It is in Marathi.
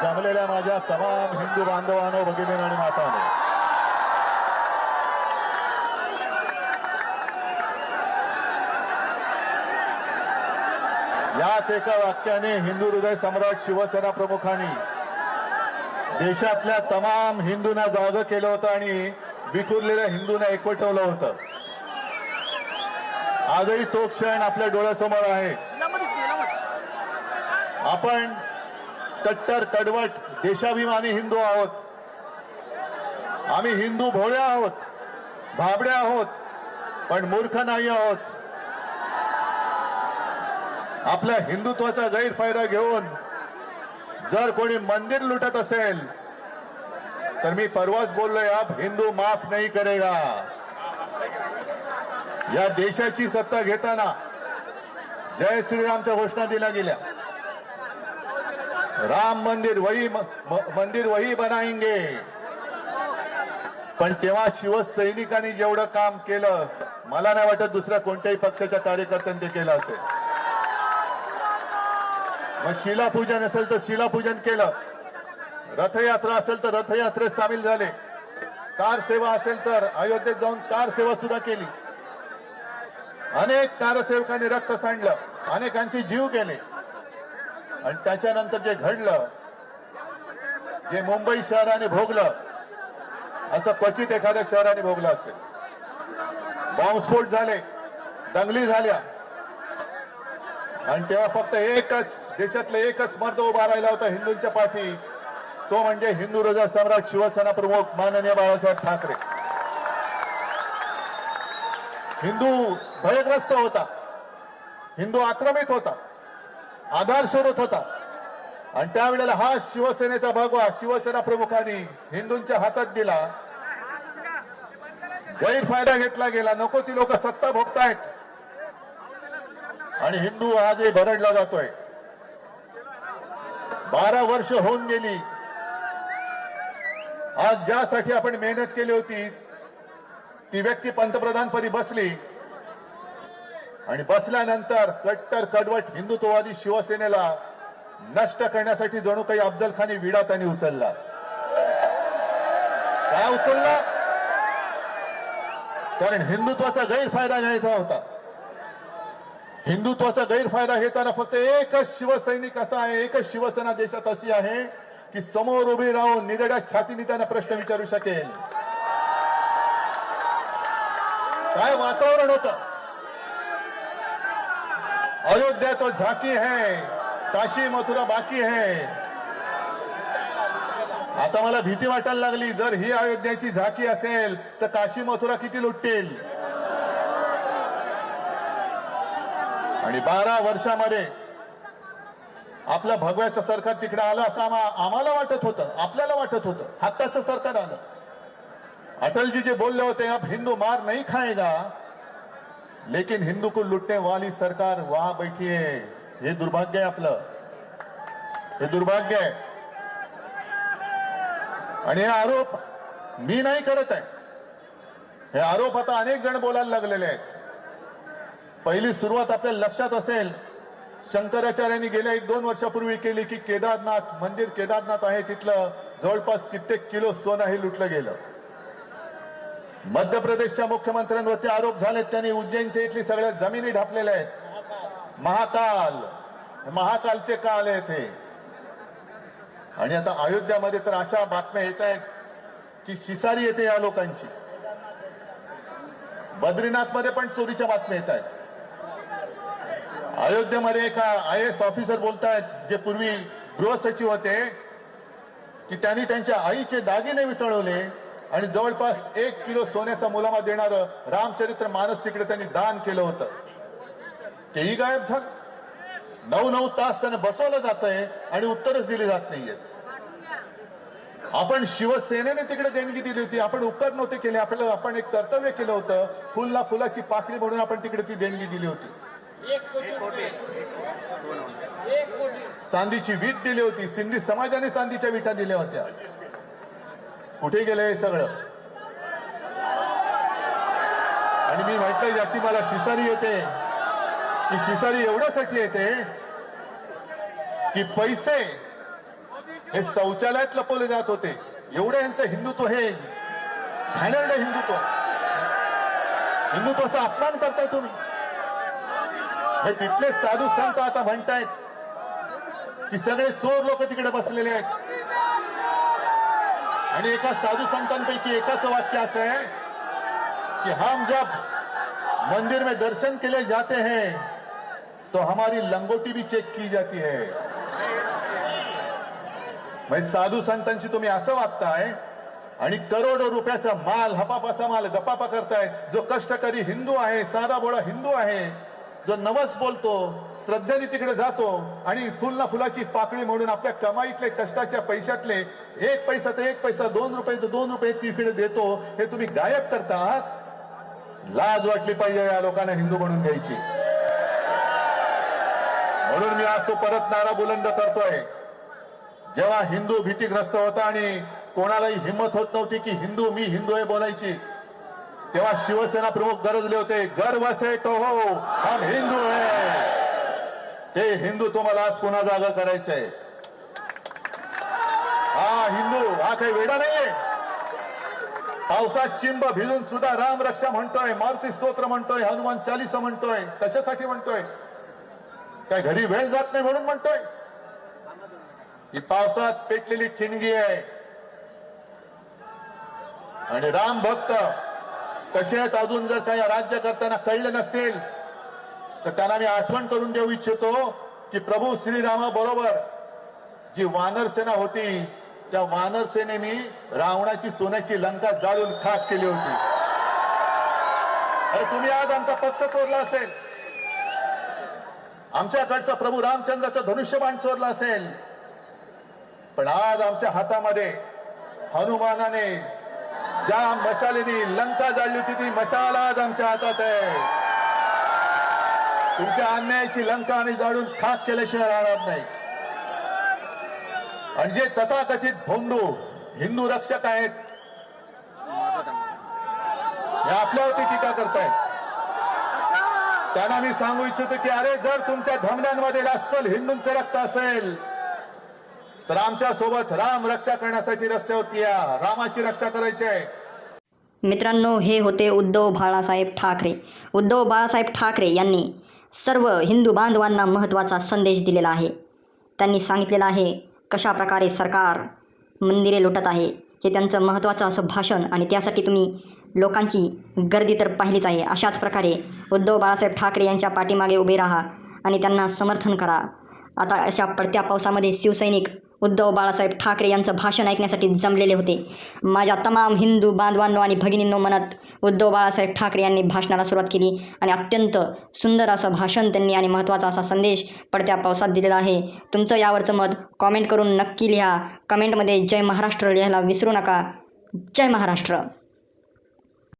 जमलेल्या माझ्या तमाम हिंदू बांधवांनो, भगिनी आणि मातांनो, याच एका वाक्याने हिंदू हृदय सम्राट शिवसेना प्रमुखांनी देशातल्या तमाम हिंदूंना जागं केलं होतं आणि विखुरलेल्या हिंदूंना एकवटवलं होतं. आजही तो क्षण आपल्या डोळ्यासमोर आहे. आपण कट्टर कडवट देशाभिमानी हिंदू आहोत. आम्ही हिंदू भोळे आहोत, भाबडे आहोत, पण मूर्ख नाही आहोत. आपल्या हिंदुत्वाचा गैरफायदा घेऊन जर कोणी मंदिर लुटत असेल तर मी परवाच बोललोय, अब हिंदू माफ नहीं करेगा. या देशाची सत्ता घेताना जय श्रीरामच्या घोषणा दिल्या गेल्या. राम मंदिर वही बनाएंगे. पण तेव्हा शिवसैनिकांनी जेवढं काम केलं, मला नाही वाटत दुसऱ्या कोणत्याही पक्षाच्या कार्यकर्त्यांनी ते केलं असेल. मग शिलापूजन असेल तर शिलापूजन केलं, रथयात्रा असेल तर रथयात्रेत सामील झाले, कार सेवा असेल तर अयोध्येत जाऊन कार सेवा सुद्धा केली. अनेक कारसेवकांनी रक्त सांडलं, अनेकांचे जीव गेले. आणि त्याच्यानंतर जे घडलं, जे मुंबई शहराने भोगलं, असं क्वचित एखाद्या शहराने भोगलं असेल. बॉम्बस्फोट झाले, दंगली झाल्या, आणि तेव्हा फक्त एकच देशातलं एकच मर्द उभा राहिला होता हिंदूंच्या पाठी, तो म्हणजे हिंदू हृदय सम्राट शिवसेना प्रमुख माननीय बाळासाहेब ठाकरे. हिंदू भयग्रस्त होता, हिंदू आक्रमित होता, आधार शोधत होता. आणि त्यावेळेला हा शिवसेनेचा भगवा शिवसेना प्रमुखांनी हिंदूंच्या हातात दिला. गैरफायदा घेतला गेला. नको ती लोक सत्ता भोगतायत आणि हिंदू आजही भरडला जातोय. 12 वर्ष होऊन गेली. आज ज्यासाठी आपण मेहनत केली होती ती व्यक्ती पंतप्रधानपदी बसली आणि बसल्यानंतर कट्टर कडवट हिंदुत्ववादी शिवसेनेला नष्ट करण्यासाठी जणू काही अफजल खानी विडा त्यांनी उचलला. काय उचलला? कारण हिंदुत्वाचा गैरफायदा घ्यायचा होता. हिंदुत्वाचा गैरफायदा घेताना फक्त एकच शिवसैनिक असा आहे, एकच शिवसेना देशात अशी आहे की समोर उभी राहून निधड्या छातीने त्यांना प्रश्न विचारू शकेल. काय वातावरण होतं? अयोध्या तो झाकी है, काशी मथुरा बाकी है. आता मला भीती वाटायला लागली, जर ही अयोध्याची झाकी असेल तर काशी मथुरा किती लुटतील. आणि 12 वर्षामध्ये आपलं भगव्याचं सरकार तिकडे आलं असं आम्हाला वाटत होतं, आपल्याला वाटत होतं. हक्काचं सरकार आलं. अटलजी जे बोलले होते, अब हिंदू मार नहीं खाएगा लेकिन हिंदू को लुटने वाली सरकार वहां बैठी है. हे दुर्भाग्य आहे आपलं, हे दुर्भाग्य आहे. आणि हे आरोप मी नाही करत आहे, हे आरोप आता अनेक जण बोलायला लागलेले आहेत. पहिली सुरुवात आपल्याला लक्षात असेल, शंकराचार्यांनी गेल्या 1-2 वर्षापूर्वी केली की केदारनाथ मंदिर, केदारनाथ आहे तिथलं जवळपास कित्येक किलो सोनंही लुटलं गेलं. मध्य प्रदेशच्या मुख्यमंत्र्यांवरती आरोप झालेत, त्यांनी उज्जैनच्या इथली सगळ्या जमिनी ढापलेल्या आहेत. महाकालचे का आले थे. आणि आता अयोध्यामध्ये तर अशा बातम्या येत आहेत की शिसारी येते या लोकांची. बद्रीनाथमध्ये पण चोरीच्या बातम्या येत आहेत. अयोध्येमध्ये एका IAS ऑफिसर बोलतायत, जे पूर्वी गृहसचिव होते, की त्यांनी त्यांच्या आईचे दागिने वितळवले आणि जवळपास 1 किलो सोन्याचा मुलामा देणारं रामचरित्र मानस तिकडे त्यांनी दान केलं होतं. तेही गायब झालं. 9-9 तास त्यांना बसवलं जात आहे आणि उत्तरच दिली जात नाहीये. आपण शिवसेनेने तिकडे देणगी दिली होती, आपण उपकार नव्हते केले. आपण एक कर्तव्य केलं होतं, फुलला फुलाची पाकळी म्हणून आपण तिकडे ती देणगी दिली होती. 1 कोटी. चांदीची वीट दिली होती. सिंधी समाजाने चांदीच्या विटा दिल्या होत्या. कुठे गेलं हे सगळं? आणि मी म्हटलं, याची मला शिसारी येते. की शिसारी एवढ्यासाठी येते की पैसे हे शौचालयात लपवले जात होते. एवढं यांचं हिंदुत्व, हे घाणेरडं हिंदुत्व, हिंदुत्वाचा अपमान करताय तुम्ही. हे तिथले साधू संत आता म्हणतायत की सगळे चोर लोक तिकडे बसलेले आहेत. आणि एका साधू संतांपैकी एकाचं वाक्य असं आहे कि हम जब मंदिर में दर्शन के लिए जाते हैं तो हमारी लंगोटी भी चेक की जाती है. म्हणजे साधू संतांशी तुम्ही असं वागताय आणि करोडो रुपयाचा माल, हपापाचा माल गपापा करताय. जो कष्टकरी हिंदू आहे, साधा भोळा हिंदू आहे, जो नवस बोलतो, श्रद्धेने तिकडे जातो आणि फुल ना फुलाची पाकळी म्हणून आपल्या कमाईतले, कष्टाच्या पैशातले एक पैसा तर एक पैसा, 2 रुपये तर 2 रुपये तिकडे देतो, हे तुम्ही गायब करता आहात. लाज वाटली पाहिजे या लोकांना हिंदू म्हणून घ्यायची. म्हणून मी आज तो परत नारा बुलंद करतोय. जेव्हा हिंदू भीतीग्रस्त होता आणि कोणालाही हिंमत होत नव्हती की हिंदू, मी हिंदू आहे बोलायची, तेव्हा शिवसेना प्रमुख गरजले होते, गर्व से कहो हम हिंदू है. ते हिंदू तुम्हाला आज पुन्हा जागा करायचंय. हा हिंदू हा काही वेडा नाहीये. पावसात चिंब भिजून सुद्धा राम रक्षा म्हणतोय, मारुती स्तोत्र म्हणतोय, हनुमान चालीसा म्हणतोय. कशासाठी म्हणतोय? काय घरी वेळ जात नाही म्हणून म्हणतोय? ही पावसात पेटलेली ठिणगी आहे. आणि राम भक्त कसे आहेत अजून जर काही राज्य करताना कळले नसतील तर त्यांना मी आठवण करून देऊ इच्छितो की प्रभू श्रीरामाबरोबर जी वानर सेना होती, त्या वानर सेनेने रावणाची सोन्याची लंका जाळून खाक केली होती. अरे तुम्ही आज आमचा पक्ष चोरला असेल, आमच्याकडचा प्रभू रामचंद्राचं धनुष्यबाण चोरला असेल, पण आज आमच्या हातामध्ये हनुमानाने ज्या मशालेनी लंका जाळली होती ती मशाल आज आमच्या हातात आहे. तुमच्या अन्यायाची लंका आणि जाळून खाक केल्याशिवाय राहणार नाही. आणि जे तथाकथित भोंदू हिंदू रक्षक आहेत हे आपल्यावरती टीका करतायत. त्यांना मी सांगू इच्छितो की अरे जर तुमच्या धमन्यांमध्ये अस्सल हिंदूंचं रक्त असेल तर आमच्या सोबत राम रक्षा करण्यासाठी रस्त्यावरती या. रामाची रक्षा करायची आहे. मित्रांनो, हे होते उद्धव बाळासाहेब ठाकरे. उद्धव बाळासाहेब ठाकरे यांनी सर्व हिंदू बांधवांना महत्त्वाचा संदेश दिलेला आहे. त्यांनी सांगितलेलं आहे कशा प्रकारे सरकार मंदिरे लुटत आहे. हे त्यांचं महत्त्वाचं असं भाषण आणि त्यासाठी तुम्ही लोकांची गर्दी तर पाहिलीच आहे. अशाच प्रकारे उद्धव बाळासाहेब ठाकरे यांच्या पाठीमागे उभे राहा आणि त्यांना समर्थन करा. आता अशा पडत्या पावसामध्ये शिवसैनिक उद्धव बाळासाहेब ठाकरे यांचं भाषण ऐकण्यासाठी जमलेले होते. माझ्या तमाम हिंदू बांधवांनो आणि भगिनींनो म्हणत उद्धव बाळासाहेब ठाकरे यांनी भाषणाला सुरुवात केली आणि अत्यंत सुंदर असं भाषण त्यांनी आणि महत्त्वाचा असा संदेश पडत्या पावसात दिलेला आहे. तुमचं यावरचं मत कॉमेंट करून नक्की लिहा. कमेंटमध्ये जय महाराष्ट्र लिहायला विसरू नका. जय महाराष्ट्र.